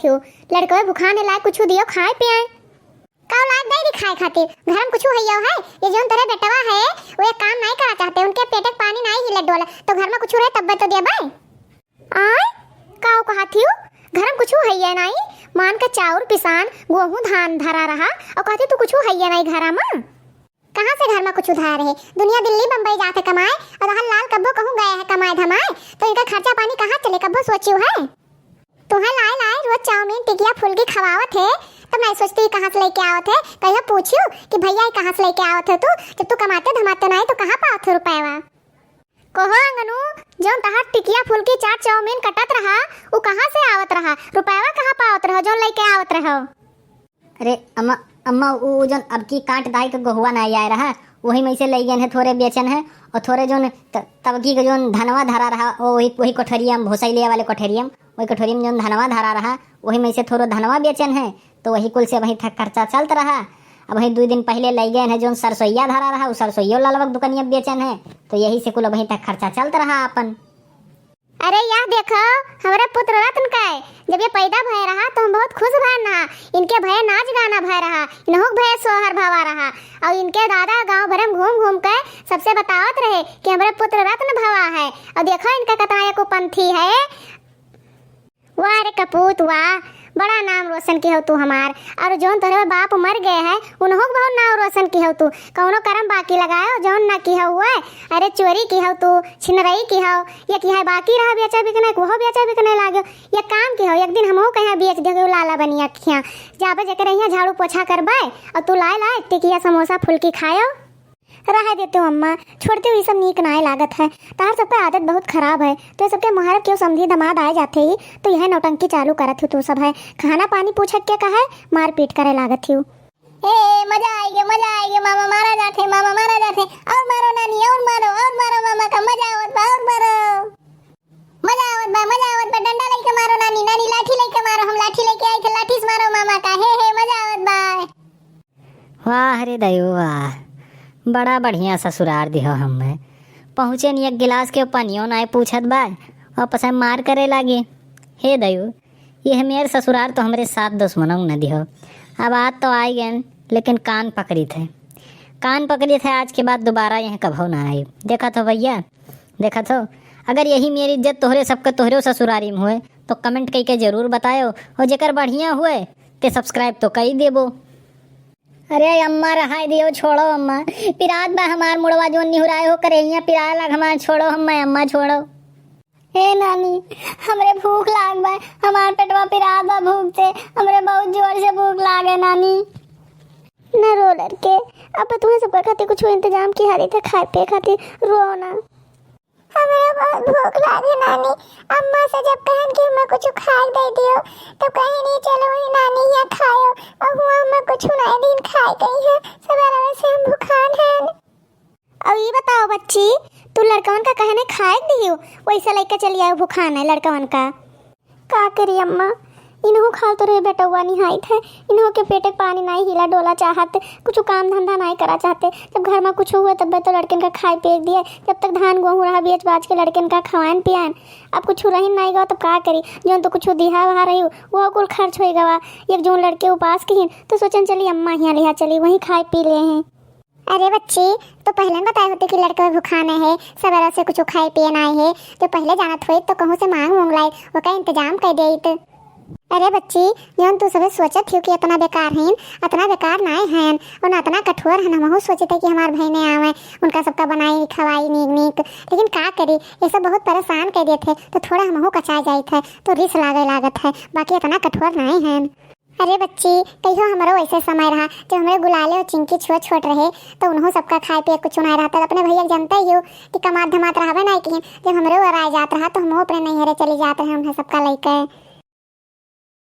बोलत हो? लड़का भुखाने लायक कुछ दियो खाए पियाए। का लायक नहीं दिखाए खातिर घर में कुछ हैयो है? ये जोन तेरे बेटवा है वो एक काम नहीं करा चाहते, उनके पेट पानी नहीं हिलत डोला तो घर में कुछ रहे तब तो देबे। आय का कहा थी घर में कुछ हैया नहीं, मान के चाउर पिसान गेहूं धान धरा रहा और कहते तू कुछ हैया नहीं घर में। कहां से घर में कुछ उधार है? दुनिया दिल्ली बंबई जाते कमाए और वहां लाल कब्बो कहूं गए हैं कमाए धमाए, तो इनका खर्चा पानी कहां चले कब्बो सोचियो है? तुम्हें लाए लाए रोज चाउमीन टिकिया फुलकी खवावत है तो मैं सोचती कहां से लेके आवत है। कहियो पूछियो कि भैया कहां से लेके आवत है तू? जब तू कमाते धमाते नहीं तो कहां पावत है रुपएवा? कहो अंगनू जोन तहार टिकिया फुलकी चाट चाउमीन कटत रहा वो कहां से आवत रहा? रुपएवा कहां पावत रहो जोन लेके आवत रहो? अरे अम्मा अम्मा वो जोन अब की काट दाई के गहुआ नहीं आया रहा वही में से ले गए हैं, थोड़े बेचन है और थोड़े जोन तब की जोन धनवा धरा रहा वही वही कोठरियम भोसैलिया वाले कोठरियम वही कोठरियम जोन धनवा धरा रहा वही में से थोड़ा धनवा बेचन है तो वही कुल से वही तक खर्चा चलता रहा। अब वही 2 दिन पहले ले गए हैं जोन सरसोईया धरा रहा वो सरसोईयो लालवक दुकानिया बेचन है तो यही से कुल वही तक खर्चा चलता रहा अपन। अरे यार देखो हमारे पुत्र रत्न का है, जब ये पैदा भय रहा तो हम बहुत खुश भय रहा, इनके भय नाच गाना भय रहा, इन्हों भय सोहर भवा रहा और इनके दादा गांव भर में घूम घूम कर सबसे बतावत रहे कि हमारे पुत्र रत्न भवा है और देखो इनका कितना एक पंथी है। वाह रे कपूत वाह, बड़ा नाम रोशन की हो तू हमार, और जोन तेरे बाप मर गए है उन्हों बहुत नाम रोशन की हो तू, कौनो कर्म बाकी लगायो जोन ना की हो हुआ। अरे चोरी की हो तू, छिनरई की हो, ये की है बाकी रहा बेचा बिकने को बेचा बिकने लागो, ये काम की हो एक दिन हमहु कहीं बेच देगे लाला बनिया खिया जाबे जकर यहाँ झाड़ू पोछा करबे और तू लाए लाए टिकिया समोसा फुलकी खायो। रह देते हो अम्मा, छोड़ते हुए सब नीक नाय लागत है, तार सब पे आदत बहुत खराब है तो सबके मुहारत क्यों समझी दमाद आए जाते ही तो यह नौटंकी चालू करत हो तू सब है, खाना पानी पूछत क्या कहा मार पीट करे लागत हो। ए मजा आएगी मामा मारा जाते और मारो नानी और मारो मामा का मजा आवत बा और मारो मजा आवत बा डंडा लेके मारो नानी लाठी लेके मारो, हम लाठी लेके आए थे लाठी से मारो मामा का हे मजा आवत बा। वाह रे दयो वाह, बड़ा बढ़िया ससुरार दिहो हमें, पहुँचे नहीं एक गिलास के पानियों ना पूछत बा और पसंद मार करे लागे। हे दयो ये मेरे ससुरार तो हमारे साथ दुश्मनों न दिहो, अब आज तो आए गए लेकिन कान पकड़ी थे आज के बाद दोबारा यहाँ कभो ना आए। देखा तो भैया देखा तो, अगर यही मेरी इज्जत तोहरे सबके तोहरे ससुरारी में हुए तो कमेंट करके जरूर बतायो और जेकर बढ़िया हुए ते सब्सक्राइब तो कर देबो। अरे अम्मा रहा दियो छोड़ो अम्मा, पिरात बा हमार मुड़वा जो निहुराए हो करे यहाँ पिरा लग हमार छोड़ो अम्मा छोड़ो। हे नानी हमरे भूख लाग बा, हमार पेटवा पिरात बा भूख से, हमरे बहुत जोर से भूख लागे नानी। न रो लड़के, अब तुम्हें सबका खातिर कुछ इंतजाम की हारी थे खाए पे खातिर, रो ना। हमें बहुत भूख लागी नानी, अम्मा से जब कहन कि हमें कुछ खाए दे दियो तो कहीं नहीं चलो ही नानी या खाओ, और हुआ हमें कुछ नहीं दिन खाए गई है सवेरे से हम भूखान हैं। अब ये बताओ बच्ची तू लड़कवन का कहने खाए दियो वैसे लेके चली आओ भूखान है लड़कवन का करी अम्मा, इन्हों खाल तो रे बेटवा निहाई थे, इन्हों के पेटे पानी नहीं हिला डोला चाहते, कुछ काम धंधा नहीं करा चाहते, जब घर में कुछ हुआ तब तो लड़कन का खाए पेट दिए, जब तक धान गेहूँ रहा बेच बाज के लड़कन का खवान पियान, अब कुछ रही नहीं गवा तो का करी, जो तो कुछ दिहा वहा रही वो कुल खर्च हो गवा, एक जो लड़के उपास की तो सोचन चली अम्मा यहाँ लिहा चली वहीं खाए पी ले हैं। अरे बच्ची तो पहले बताए होते कि लड़के भूखाना है सवेरा से कुछ खाए पिए ना है, जो पहले जानत हुई तो कहूँ से मांग लाई वो का इंतजाम कर दे। अरे बच्ची जौन तू सब सोचत थी कि इतना बेकार हैं, इतना बेकार ना हैं और इतना कठोर हैं, हम सोचे थे कि हमारे भाई ने आवे उनका सबका बनाई खवाई नीक, लेकिन का करी ये सब बहुत परेशान कर दिए थे तो थोड़ा हम कचा जाए थे तो रिस लागत है, बाकी इतना कठोर नहीं हैं। अरे बच्ची कहियो हमारो ऐसे समय रहा जब हमारे गुलाले और चिंकी छोट रहे तो उन्हों सबका खाए पिए कुछ नहीं रहता, अपने भैया जानते ही हो कि कमात धमात रहा नहीं कि जब हमारे वो राय जात रहा तो हम अपने नैहरे चले जाते हैं हमने सबका लेकर।